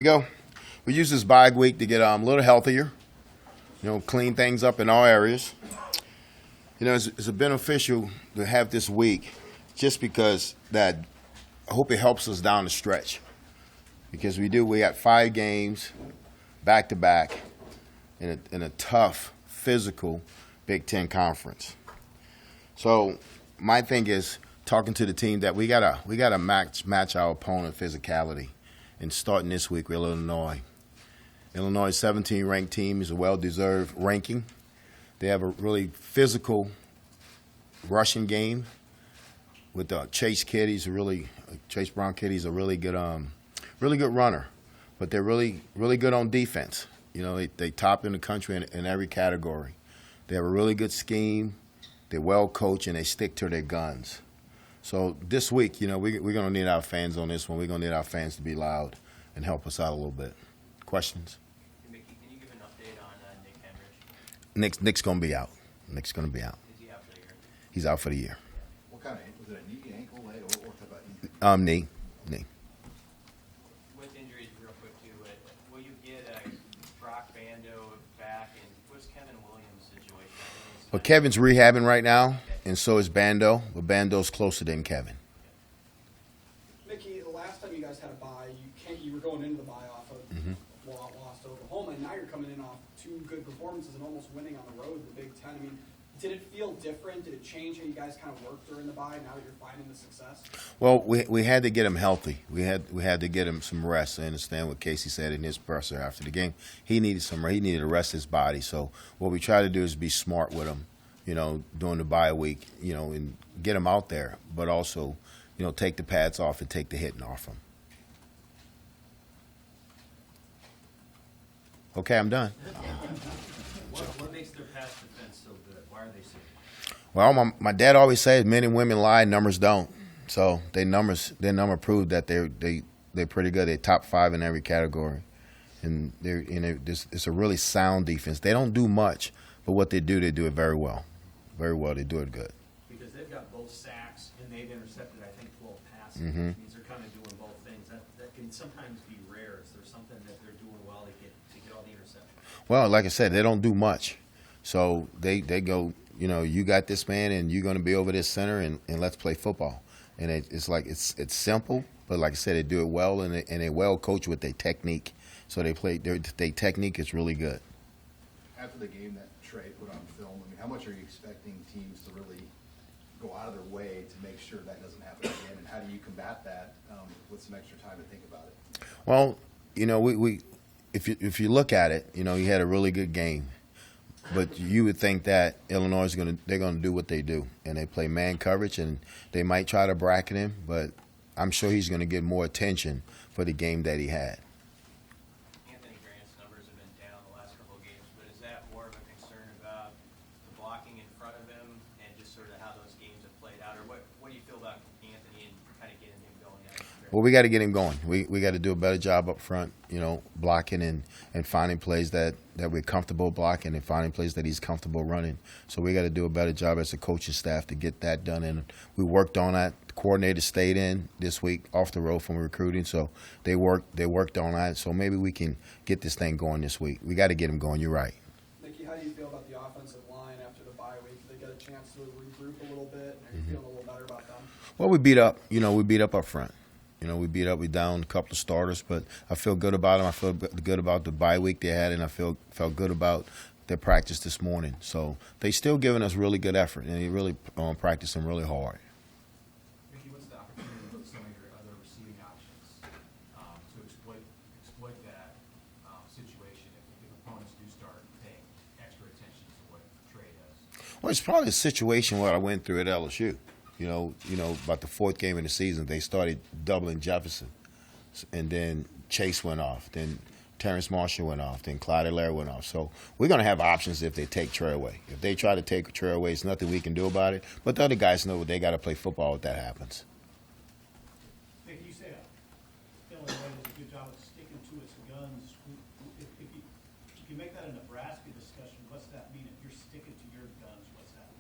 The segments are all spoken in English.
Go. We use this bye week to get a little healthier, clean things up in all areas. It's beneficial to have this week just because that I hope it helps us down the stretch. Because we got 5 games back to back in a tough, physical Big Ten conference. So my thing is talking to the team that we gotta match our opponent physicality. And starting this week with Illinois. Illinois' 17th ranked team is a well-deserved ranking. They have a really physical rushing game with Chase kid. Chase Brown kid. He's a really good runner, but they're really good on defense. They top in the country in every category. They have a really good scheme. They're well coached and they stick to their guns. So this week, we're going to need our fans on this one. We're going to need our fans to be loud and help us out a little bit. Questions? Mickey, can you give an update on Nick Henrich? Nick's going to be out. Nick's going to be out. Is he out for the year? He's out for the year. What kind of, was it a knee, ankle, leg, or what type of knee? Knee. With injuries, real quick too, will you get Brock Bando back, and what's Kevin Williams' situation? Well, Kevin's rehabbing right now, and so is Bando, but Bando's closer than Kevin. Mickey, the last time you guys had a bye, you were going into the bye off of lost to Oklahoma, and now you're coming in off 2 good performances and almost winning on the road in the Big Ten. I mean, did it feel different? Did it change how you guys kind of worked during the bye now that you're finding the success? Well, we had to get him healthy. We had to get him some rest. I understand what Casey said in his presser after the game. He needed to rest his body. So what we try to do is be smart with him, during the bye week, and get him out there, but also, take the pads off and take the hitting off him. Okay, I'm done. What makes their pass defense so good? Why are they so good? Well, my dad always said men and women lie, numbers don't. So their number proved that they're pretty good. They're top 5 in every category, and it's a really sound defense. They don't do much, but what they do it very well. Very well, they do it good. Because they've got both sacks and they've intercepted, I think, 12 passes. Mm-hmm. Which means they're kind of doing both things. That can sometimes be rare. Is there something that they're doing well to get all the interceptions? Well, like I said, they don't do much. So they go, you got this man and you're going to be over this center and let's play football. And it's simple, but like I said, they do it well and they well coach with their technique. So their technique is really good. After the game that Trey put on film, how much are you expecting teams to really go out of their way to make sure that doesn't happen again? And how do you combat that with some extra time to think about it? Well, if you look at it, he had a really good game. But you would think that Illinois they're going to do what they do, and they play man coverage, and they might try to bracket him, but I'm sure he's going to get more attention for the game that he had. Anthony Grant's numbers have been down the last couple of games, but is that more of a concern about the blocking in front of him and just sort of how those games have played out, or what do you feel about Anthony and kind of getting him going? Well, we got to get him going. We got to do a better job up front, blocking and finding plays that we're comfortable blocking and finding plays that he's comfortable running. So we got to do a better job as a coaching staff to get that done. And we worked on that. The coordinator stayed in this week off the road from recruiting, so they worked on that. So maybe we can get this thing going this week. We got to get him going. You're right. Mickey, how do you feel about the offensive line after the bye week? Did they get a chance to regroup a little bit? And are you feeling a little better about them? Well, we beat up. We beat up front. We down a couple of starters, but I feel good about them. I feel good about the bye week they had, and I felt good about their practice this morning. So they still giving us really good effort, and they really practicing really hard. Mickey, what's the opportunity with some of your other receiving options to exploit that situation if opponents do start paying extra attention to what Trey does? Well, it's probably a situation what I went through at LSU. About the 4th game of the season, they started doubling Jefferson, and then Chase went off, then Terrence Marshall went off, then Clyde Allaire went off. So we're going to have options if they take Trey away. If they try to take Trey away, it's nothing we can do about it. But the other guys know they got to play football if that happens. Nick, you say Illinois does a good job of sticking to its guns. If you make that a Nebraska discussion, what's that mean? If you're sticking to your guns, what's that mean?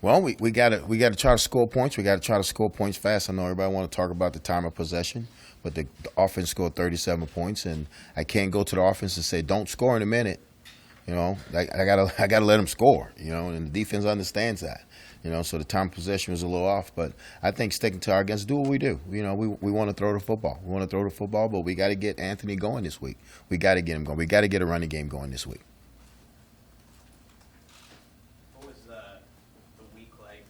Well, we got to try to score points. We got to try to score points fast. I know everybody want to talk about the time of possession, but the offense scored 37 points, and I can't go to the offense and say, don't score in a minute. You know, I gotta let them score. You know, and the defense understands that. You know, so the time of possession was a little off, but I think sticking to our guns, do what we do. You know, we want to throw the football. We want to throw the football, but we got to get Anthony going this week. We got to get him going. We got to get a running game going this week. What was the week like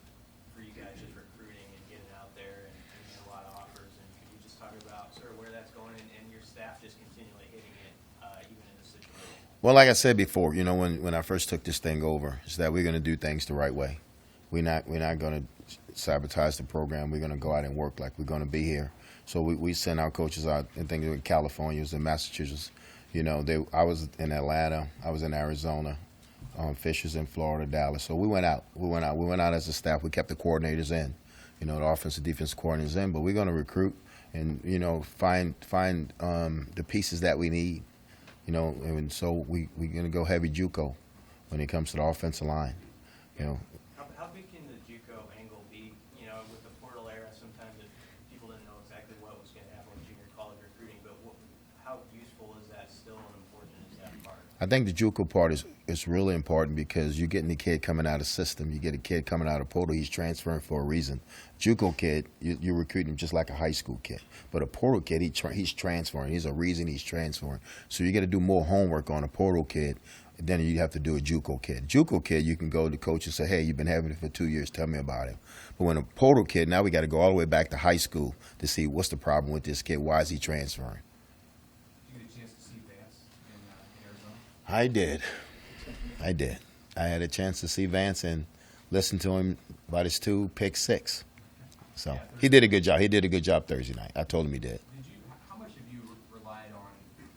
for you guys just recruiting and getting out there and getting a lot of offers? And could you just talk about sort of where that's going and your staff just continually hitting it even in this situation? Well, like I said before, you know, when I first took this thing over, is that we're going to do things the right way. We're not going to sabotage the program. We're going to go out and work like we're going to be here. So we send our coaches out and things in California, in Massachusetts. You know, I was in Atlanta, I was in Arizona, Fisher's in Florida, Dallas. So we went out. We went out as a staff. We kept the coordinators in, you know, the offensive defensive coordinators in. But we're going to recruit and, you know, find the pieces that we need, you know. And so we're going to go heavy JUCO when it comes to the offensive line, you know. How big can the JUCO angle be? You know, with the portal era, sometimes people didn't know exactly what was going to happen with junior college recruiting, but how useful is that still and important is that part? I think the JUCO part is really important because you're getting the kid coming out of system. You get a kid coming out of portal, he's transferring for a reason. JUCO kid, you're recruiting him just like a high school kid. But a portal kid, he's transferring. He's a reason he's transferring. So you got to do more homework on a portal kid than you have to do a JUCO kid. JUCO kid, you can go to the coach and say, hey, you've been having it for 2 years, tell me about him. But when a portal kid, now we got to go all the way back to high school to see what's the problem with this kid, why is he transferring? Did you get a chance to see Vance in Arizona? I did. I had a chance to see Vance and listen to him about his 2 pick 6. So he did a good job. He did a good job Thursday night. I told him he did. How much have you relied on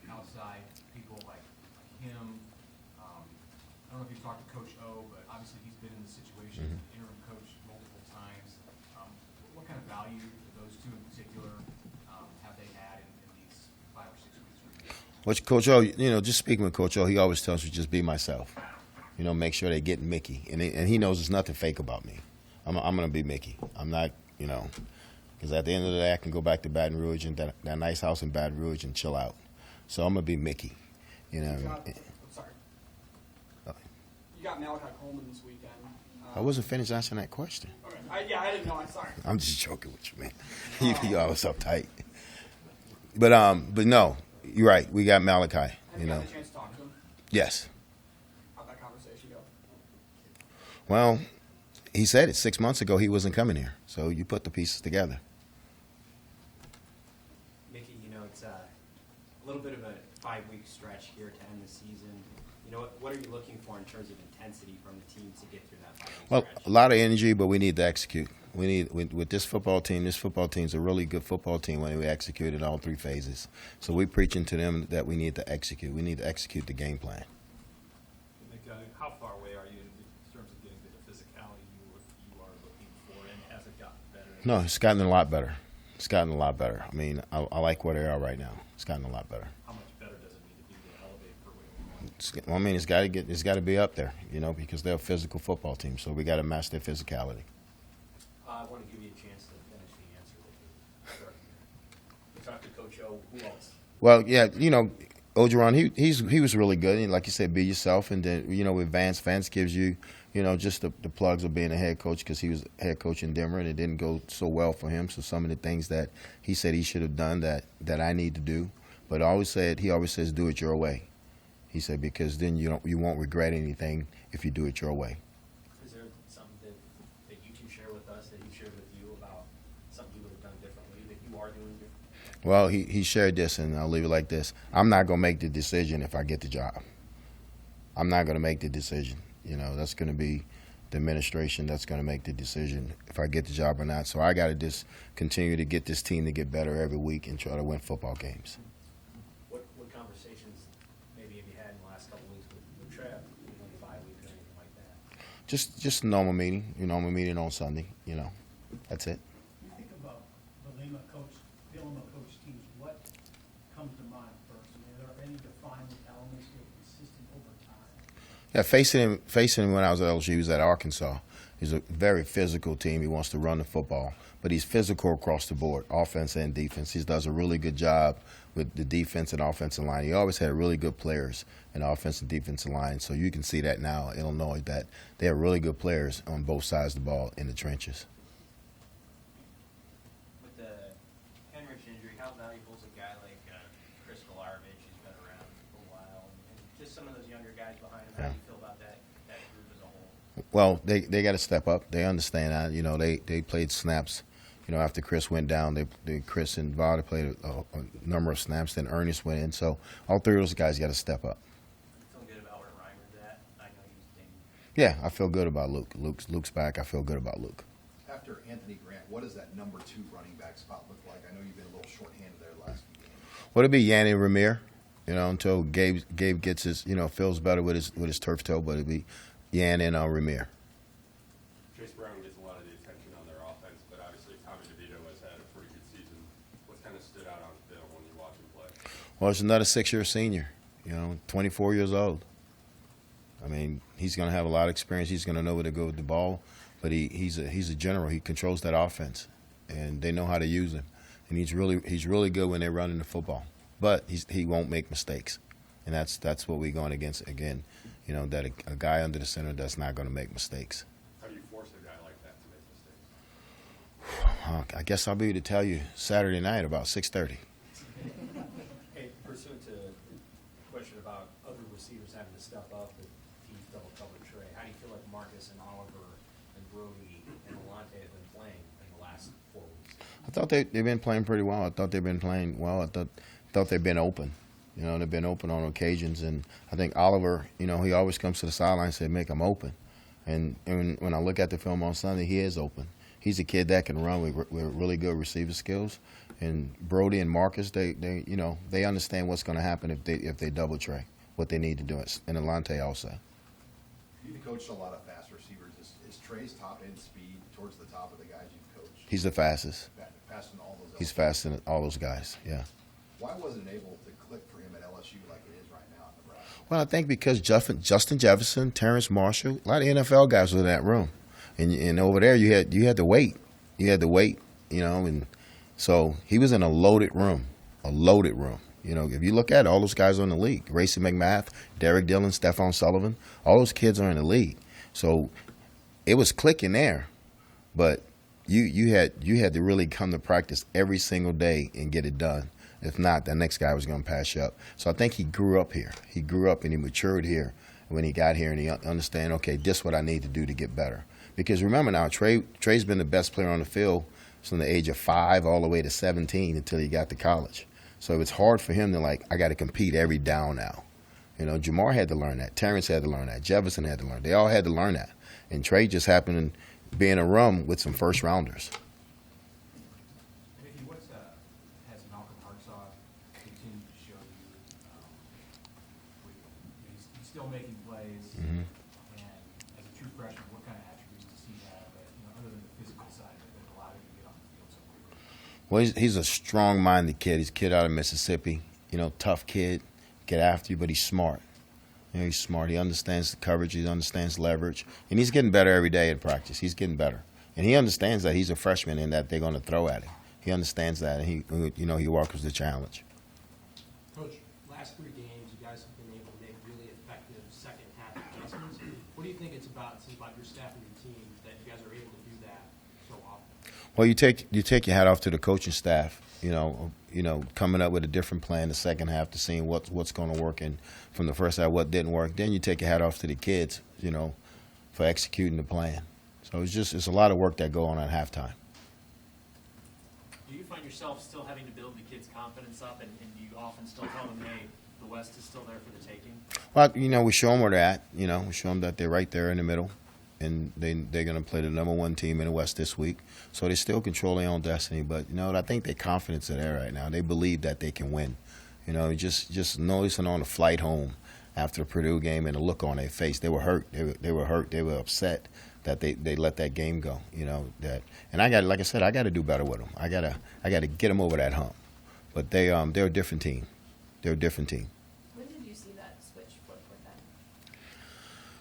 outside people like him? I don't know if you talked to Coach O, but obviously he's been in the situation, interim coach multiple times. What kind of value do those two in particular have they had in these 5 or 6 weeks? Which Coach O, you know, just speaking with Coach O, he always tells me just be myself. You know, make sure they get Mickey, and he knows there's nothing fake about me. I'm gonna be Mickey. I'm not, you know, because at the end of the day, I can go back to Baton Rouge and that nice house in Baton Rouge and chill out. So I'm gonna be Mickey. You know. Sorry. You got Malachi Coleman this weekend. I wasn't finished answering that question. Okay. I didn't know. I'm sorry. I'm just joking with you, man. You always uptight. But no, you're right. We got Malachi. Have You you know. had a chance to talk to him? Yes. How'd that conversation go? Well, he said it 6 months ago. He wasn't coming here. So you put the pieces together. Mickey, you know, it's a little bit of a 5-week stretch here to end the season. You know, what are you looking for in terms of intensity from the team to get through that 5-week Well, stretch? a lot of energy, but we need to execute. We need with this football team's a really good football team when we execute in all 3 phases. So we're preaching to them that we need to execute. We need to execute the game plan. Nick, how far away are you in terms of getting to the physicality you are looking for, and has it gotten better? No, it's gotten a lot better. It's gotten a lot better. I mean, I like where they are right now. It's gotten a lot better. How much better does it need to be to elevate for where you want? I mean, it's got to be up there, you know, because they're a physical football team. So we got to match their physicality. I want to give you a chance to finish the answer that you started. You talked to Coach O. Who else? Well, yeah, you know, Ogeron, he was really good. And like you said, be yourself. And then, you know, with Vance gives you, you know, just the plugs of being a head coach because he was head coach in Denver and it didn't go so well for him. So some of the things that he said he should have done that I need to do. But he always says, do it your way. He said, because then you won't regret anything if you do it your way. Is there something that you can share with us that he shared with you about something you would have done differently that you are doing differently? Well, he shared this, and I'll leave it like this. I'm not going to make the decision if I get the job. I'm not going to make the decision. You know, that's going to be the administration that's going to make the decision if I get the job or not. So I got to just continue to get this team to get better every week and try to win football games. What conversations maybe have you had in the last couple of weeks with Trev, you know, the 5 weeks or anything like that? Just a normal meeting, normal meeting on Sunday, you know. That's it. When you think about the Lima coach teams, what comes to mind first? I mean, are there any defining elements that are consistent over time? Yeah, facing him when I was at LSU, he was at Arkansas. He's a very physical team. He wants to run the football. but he's physical across the board, offense and defense. He does a really good job with the defense and offensive line. He always had really good players in the offense and defensive line, so you can see that now in Illinois that they have really good players on both sides of the ball in the trenches. With the Henrich injury, how valuable is a guy like Chris Galarovich, who's been around for a while, and just some of those younger guys behind him? How do you feel about that group as a whole? Well, they got to step up. They understand that. You know, they played snaps. You know, after Chris went down, Chris and Vada played a number of snaps. Then Ernest went in. So all three of those guys got to step up. Feeling good about where Reimer's at? I know he's dangerous. Yeah, I feel good about Luke. Luke's back. I feel good about Luke. After Anthony Grant, what does that number 2 running back spot look like? I know you've been a little shorthanded there the last few games. Well, it'll be Yanni Ramir, you know, until Gabe gets his, you know, feels better with his turf toe. But it'll be Yanni and Ramir. Chase Brown gets a lot of the attention on their offense, but obviously Tommy Devito has had a pretty good season. What's kind of stood out on film when you watch him play? Well, it's another 6-year senior, you know, 24 years old. I mean, he's going to have a lot of experience. He's going to know where to go with the ball, but he's a general. He controls that offense, and they know how to use him. And he's really good when they're running the football, but he won't make mistakes, and that's what we're going against again. You know, that a guy under the center that's not going to make mistakes. How do you force a guy like that to make mistakes? I guess I'll be able to tell you Saturday night about 6:30. Hey, pursuant to the question about other receivers having to step up, the team's double covered Trey. How do you feel like Marcus and Oliver and Brody and Alante have been playing in the last 4 weeks? I thought they've been playing pretty well. I thought they've been playing well. I thought they've been open. You know, they've been open on occasions, and I think Oliver, you know, he always comes to the sideline and says, make him open. And when I look at the film on Sunday, he is open. He's a kid that can run with really good receiver skills. And Brody and Marcus, they you know, they understand what's going to happen if they double Trey, what they need to do. And Alante also. You've coached a lot of fast receivers. Is Trey's top end speed towards the top of the guys you've coached? He's the fastest. Faster than all those. He's faster than all those guys, yeah. Why wasn't it able to click for him at LSU like it is right now in Nebraska? Well, I think because Justin Jefferson, Terrence Marshall, a lot of NFL guys were in that room, and over there you had to wait, you know, and so he was in a loaded room. You know, if you look at it, all those guys are in the league: Racey McMath, Derek Dillon, Stephon Sullivan. All those kids are in the league, so it was clicking there, but you had to really come to practice every single day and get it done. If not, the next guy was going to pass you up. So I think he grew up here. He grew up and he matured here when he got here, and he understand, okay, this is what I need to do to get better. Because remember now, Trey's been the best player on the field from the age of 5 all the way to 17 until he got to college. So it's hard for him to, like, I got to compete every down now. You know, Jamar had to learn that. Terrence had to learn that. Jefferson had to learn. They all had to learn that. And Trey just happened to be in a room with some first-rounders. Has Malcolm Hartsock continued to show you? He's still making plays, and as a true freshman, what kind of attributes does he have? You know, other than the physical side that allowed him to get on the field so quickly. Well, he's a strong-minded kid. He's a kid out of Mississippi. You know, tough kid, get after you, but he's smart. You know, he's smart. He understands the coverage. He understands leverage, and he's getting better every day in practice. He's getting better, and he understands that he's a freshman and that they're going to throw at him. He understands that, and he welcomes the challenge. Coach, last 3 games, you guys have been able to make really effective second half adjustments. What do you think it's about your staff and your team that you guys are able to do that so often? Well, you take your hat off to the coaching staff. You know, coming up with a different plan the second half to seeing what's going to work, and from the first half what didn't work. Then you take your hat off to the kids, you know, for executing the plan. So it's a lot of work that go on at halftime. Do you find yourself still having to build the kids' confidence up, and you often still tell them, hey, the West is still there for the taking? Well, you know, we show them where they're at. You know, we show them that they're right there in the middle, and they're going to play the #1 team in the West this week. So they still control their own destiny. But, you know, I think their confidence is there right now. They believe that they can win. You know, just noticing on the flight home after the Purdue game and the look on their face, they were hurt. They were hurt. They were upset that they let that game go. You know that, and I got, like I said, I got to do better with them. I got to get them over that hump. But they're a different team. They're a different team. When did you see that switch flip with them?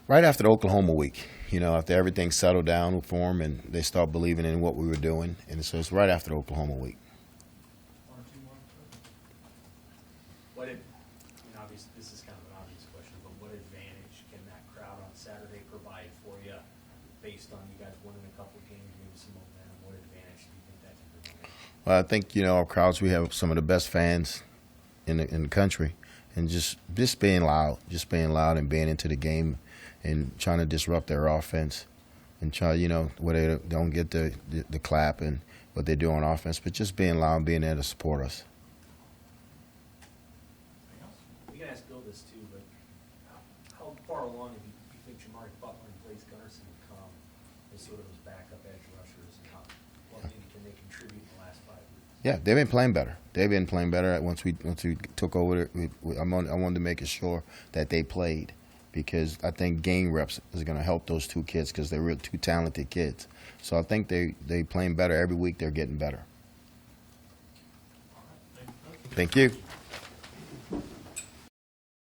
Right after the Oklahoma week. after everything settled down for them and they start believing in what we were doing. And so it's right after the Oklahoma week. One or two more? What, obviously, this is kind of an obvious question, but what advantage can that crowd on Saturday provide for you based on you guys winning a couple of games, maybe some momentum? What advantage do you think that can provide? Well, I think, our crowds, we have some of the best fans in the country. And just being loud and being into the game and trying to disrupt their offense and try, where they don't get the clap and what they do on offense, but just being loud and being there to support us. We can ask Bill this too, but how far along do you think Jamari Butler and Blaze Gunnarsson will come as sort of those backup edge rushers, and what maybe can they contribute in the last 5 weeks? Yeah, they've been playing better. Once we took over. I wanted to make sure that they played, because I think game reps is going to help those two kids because they're real two talented kids. So I think they playing better every week. They're getting better. Thank you.